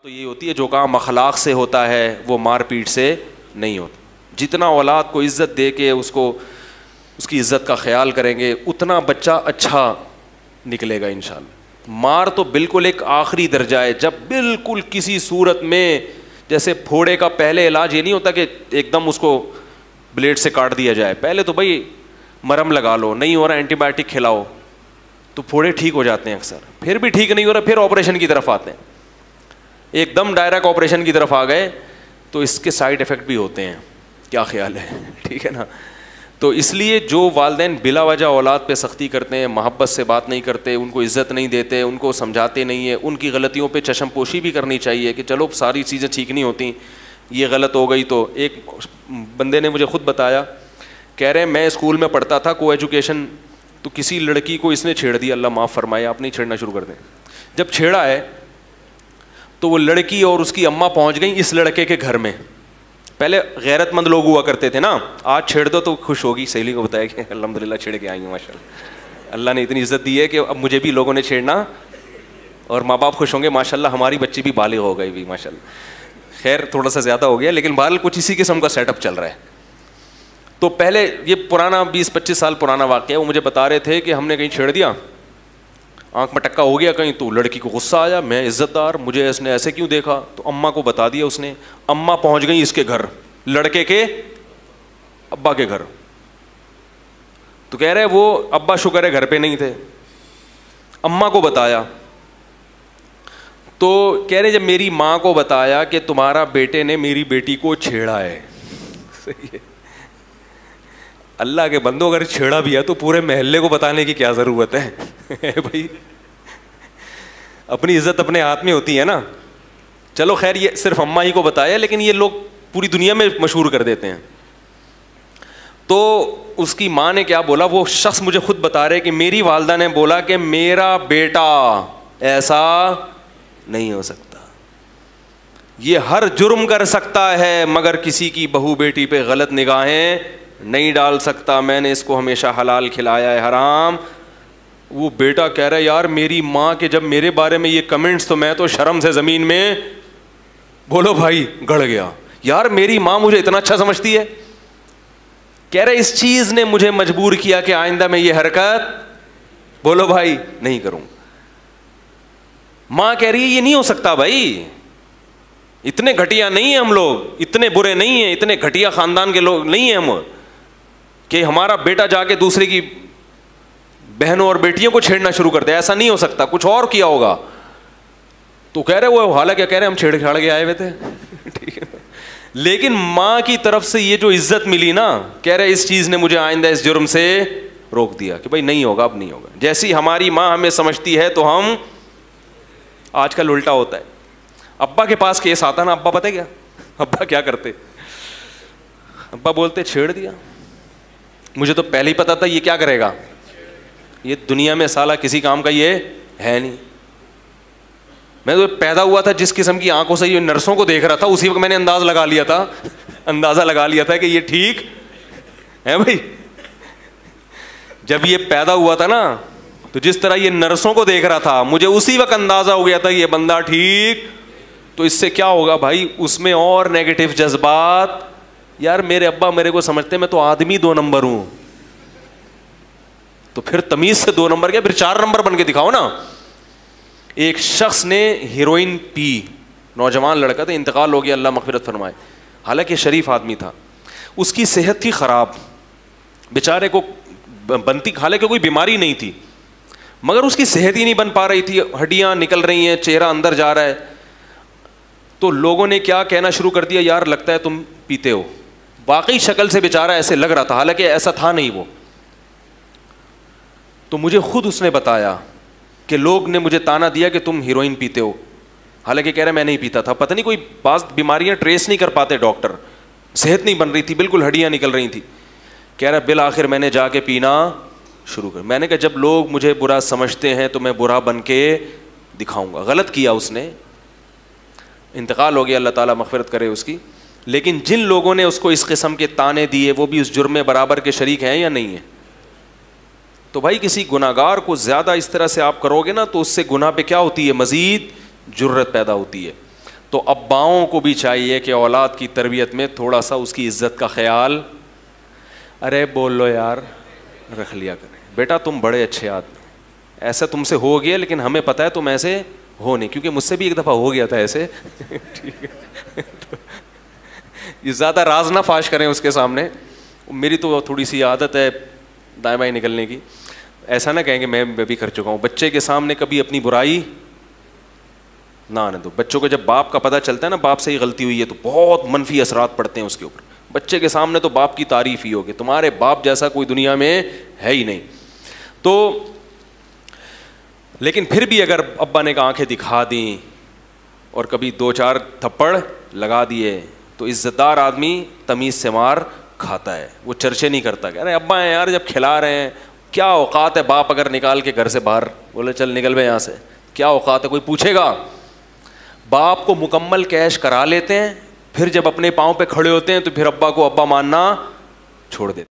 تو یہ ہوتی ہے جو کام اخلاق سے ہوتا ہے وہ مار پیٹ سے نہیں ہوتا. جتنا اولاد کو عزت دے کے اس کو اس کی عزت کا خیال کریں گے اتنا بچہ اچھا نکلے گا انشاءاللہ. مار تو بالکل ایک آخری درجہ ہے, جب بالکل کسی صورت میں, جیسے پھوڑے کا پہلے علاج یہ نہیں ہوتا کہ ایک دم اس کو بلیڈ سے کاٹ دیا جائے, پہلے تو بھائی مرہم لگا لو, نہیں ہو رہا اینٹی بایوٹک کھلاؤ تو پھوڑے ٹھیک ہو جاتے ہیں اکثر, پھر بھی ٹھیک نہیں ہو رہا پھر آپریشن کی طرف آتے ہیں, ایک دم ڈائریکٹ آپریشن کی طرف آ گئے تو اس کے سائڈ افیکٹ بھی ہوتے ہیں. کیا خیال ہے؟ ٹھیک ہے نا. تو اس لیے جو والدین بلا وجہ اولاد پہ سختی کرتے ہیں, محبت سے بات نہیں کرتے, ان کو عزت نہیں دیتے, ان کو سمجھاتے نہیں ہیں, ان کی غلطیوں پہ چشم پوشی بھی کرنی چاہیے کہ چلو ساری چیزیں ٹھیک نہیں ہوتی, یہ غلط ہو گئی. تو ایک بندے نے مجھے خود بتایا, کہہ رہے ہیں میں اسکول میں پڑھتا تھا کو ایجوکیشن, تو کسی لڑکی کو اس نے چھیڑ دیا, اللہ معاف فرمائے, آپ نہیں چھیڑنا شروع کر دیں. جب چھیڑا ہے تو وہ لڑکی اور اس کی اماں پہنچ گئیں اس لڑکے کے گھر میں. پہلے غیرت مند لوگ ہوا کرتے تھے نا, آج چھیڑ دو تو خوش ہوگی, سہیلی کو بتایا کہ الحمدللہ چھیڑ کے آئی ہوں ماشاء اللہ, اللہ نے اتنی عزت دی ہے کہ اب مجھے بھی لوگوں نے چھیڑنا, اور ماں باپ خوش ہوں گے ماشاء اللہ ہماری بچی بھی بالغ ہو گئی بھی ماشاء اللہ. خیر تھوڑا سا زیادہ ہو گیا لیکن بہرحال کچھ اسی قسم کا سیٹ اپ چل رہا ہے. تو پہلے یہ پرانا 20-25 سال پرانا واقعہ, وہ مجھے بتا رہے تھے کہ ہم نے کہیں چھیڑ دیا, آنکھ میں ٹکا ہو گیا کہیں, تو لڑکی کو غصہ آیا, میں عزت دار, مجھے اس نے ایسے کیوں دیکھا, تو اماں کو بتا دیا اس نے. اماں پہنچ گئی اس کے گھر, لڑکے کے ابا کے گھر. تو کہہ رہے وہ ابا شکر ہے گھر پہ نہیں تھے, اماں کو بتایا. تو کہہ رہے جب میری ماں کو بتایا کہ تمہارا بیٹے نے میری بیٹی کو چھیڑا ہے, صحیح ہے, اللہ کے بندو اگر چھیڑا بھی ہے تو پورے محلے کو بتانے کی کیا ضرورت ہے بھائی, اپنی عزت اپنے ہاتھ میں ہوتی ہے نا. چلو خیر یہ صرف اماں ہی کو بتایا لیکن یہ لوگ پوری دنیا میں مشہور کر دیتے ہیں. تو اس کی ماں نے کیا بولا, وہ شخص مجھے خود بتا رہے کہ میری والدہ نے بولا کہ میرا بیٹا ایسا نہیں ہو سکتا, یہ ہر جرم کر سکتا ہے مگر کسی کی بہو بیٹی پہ غلط نگاہیں نہیں ڈال سکتا, میں نے اس کو ہمیشہ حلال کھلایا ہے حرام. وہ بیٹا کہہ رہا ہے یار میری ماں کے جب میرے بارے میں یہ کمنٹس, تو میں تو شرم سے زمین میں, بولو بھائی, گڑ گیا. یار میری ماں مجھے اتنا اچھا سمجھتی ہے, کہہ رہے اس چیز نے مجھے مجبور کیا کہ آئندہ میں یہ حرکت, بولو بھائی, نہیں کروں. ماں کہہ رہی ہے یہ نہیں ہو سکتا بھائی, اتنے گھٹیا نہیں ہیں ہم لوگ, اتنے برے نہیں ہیں, اتنے گھٹیا خاندان کے لوگ نہیں ہیں ہم کہ ہمارا بیٹا جا کے دوسرے کی بہنوں اور بیٹیوں کو چھیڑنا شروع کر دے, ایسا نہیں ہو سکتا, کچھ اور کیا ہوگا. تو کہہ رہے وہ حالانکہ کہہ رہے ہم چھیڑ چھاڑ کے آئے ہوئے تھے ٹھیک ہے, لیکن ماں کی طرف سے یہ جو عزت ملی نا, کہہ رہے اس چیز نے مجھے آئندہ اس جرم سے روک دیا کہ بھائی نہیں ہوگا, اب نہیں ہوگا. جیسی ہماری ماں ہمیں سمجھتی ہے تو ہم, آج کل الٹا ہوتا ہے. ابا کے پاس کیس آتا نا, ابا پتہ کیا, ابا کیا کرتے, ابا بولتے چھیڑ دیا, مجھے تو پہلے ہی پتا تھا یہ کیا کرے گا, یہ دنیا میں سالہ کسی کام کا یہ ہے نہیں. میں تو پیدا ہوا تھا جس قسم کی آنکھوں سے یہ نرسوں کو دیکھ رہا تھا, اسی وقت میں نے اندازہ لگا لیا تھا کہ یہ ٹھیک ہے بھائی. جب یہ پیدا ہوا تھا نا تو جس طرح یہ نرسوں کو دیکھ رہا تھا, مجھے اسی وقت اندازہ ہو گیا تھا یہ بندہ ٹھیک. تو اس سے کیا ہوگا بھائی, اس میں اور نیگیٹو جذبات, یار میرے ابا میرے کو سمجھتے میں تو آدمی 2 نمبر ہوں, تو پھر تمیز سے 2 نمبر کیا, پھر 4 نمبر بن کے دکھاؤ نا. ایک شخص نے ہیروئن پی, نوجوان لڑکا تھا, انتقال ہو گیا, اللہ مغفرت فرمائے, حالانکہ شریف آدمی تھا. اس کی صحت تھی خراب, بیچارے کو بنتی, حالانکہ کوئی بیماری نہیں تھی مگر اس کی صحت ہی نہیں بن پا رہی تھی, ہڈیاں نکل رہی ہیں, چہرہ اندر جا رہا ہے. تو لوگوں نے کیا کہنا شروع کر دیا, یار لگتا ہے تم پیتے ہو. واقعی شکل سے بیچارہ ایسے لگ رہا تھا, حالانکہ ایسا تھا نہیں وہ. تو مجھے خود اس نے بتایا کہ لوگ نے مجھے تانا دیا کہ تم ہیروئن پیتے ہو, حالانکہ کہہ رہا میں نہیں پیتا تھا. پتہ نہیں کوئی بعض بیماریاں ٹریس نہیں کر پاتے ڈاکٹر, صحت نہیں بن رہی تھی, بالکل ہڈیاں نکل رہی تھیں. کہہ رہا بالآخر میں نے جا کے پینا شروع کر. میں نے کہا جب لوگ مجھے برا سمجھتے ہیں تو میں برا بن کے دکھاؤں گا. غلط کیا اس نے, انتقال ہو گیا, اللہ تعالیٰ مغفرت کرے اس کی. لیکن جن لوگوں نے اس کو اس قسم کے تانے دیے وہ بھی اس جرم میں برابر کے شریک ہیں یا نہیں ہیں؟ تو بھائی کسی گناہگار کو زیادہ اس طرح سے آپ کرو گے نا تو اس سے گناہ پہ کیا ہوتی ہے, مزید جرت پیدا ہوتی ہے. تو اباؤں کو بھی چاہیے کہ اولاد کی تربیت میں تھوڑا سا اس کی عزت کا خیال، ارے بول لو یار، رکھ لیا کریں. بیٹا تم بڑے اچھے آدمی، ایسا تم سے ہو گیا لیکن ہمیں پتہ ہے تم ایسے ہو نہیں، کیونکہ مجھ سے بھی ایک دفعہ ہو گیا تھا ایسے. ٹھیک ہے، یہ زیادہ راز نہ فاش کریں اس کے سامنے. میری تو تھوڑی سی عادت ہے دائیں بائیں نکلنے کی. ایسا نہ کہیں کہ میں بھی کر چکا ہوں. بچے کے سامنے کبھی اپنی برائی نہ آنے دو. بچوں کو جب باپ کا پتہ چلتا ہے نا باپ سے ہی غلطی ہوئی ہے تو بہت منفی اثرات پڑتے ہیں اس کے اوپر. بچے کے سامنے تو باپ کی تعریف ہی ہوگی، تمہارے باپ جیسا کوئی دنیا میں ہے ہی نہیں. تو لیکن پھر بھی اگر ابا نے آنکھیں دکھا دیں اور کبھی 2-4 تھپڑ لگا دیے تو عزت دار آدمی تمیز سے مار کھاتا ہے. وہ چرچے نہیں کرتا کہ ارے ابا ہیں یار جب کھلا رہے ہیں، کیا اوقات ہے باپ اگر نکال کے گھر سے باہر بولے چل نکل بے یہاں سے، کیا اوقات ہے، کوئی پوچھے گا؟ باپ کو مکمل کیش کرا لیتے ہیں، پھر جب اپنے پاؤں پہ کھڑے ہوتے ہیں تو پھر ابا کو ابا ماننا چھوڑ دیتے.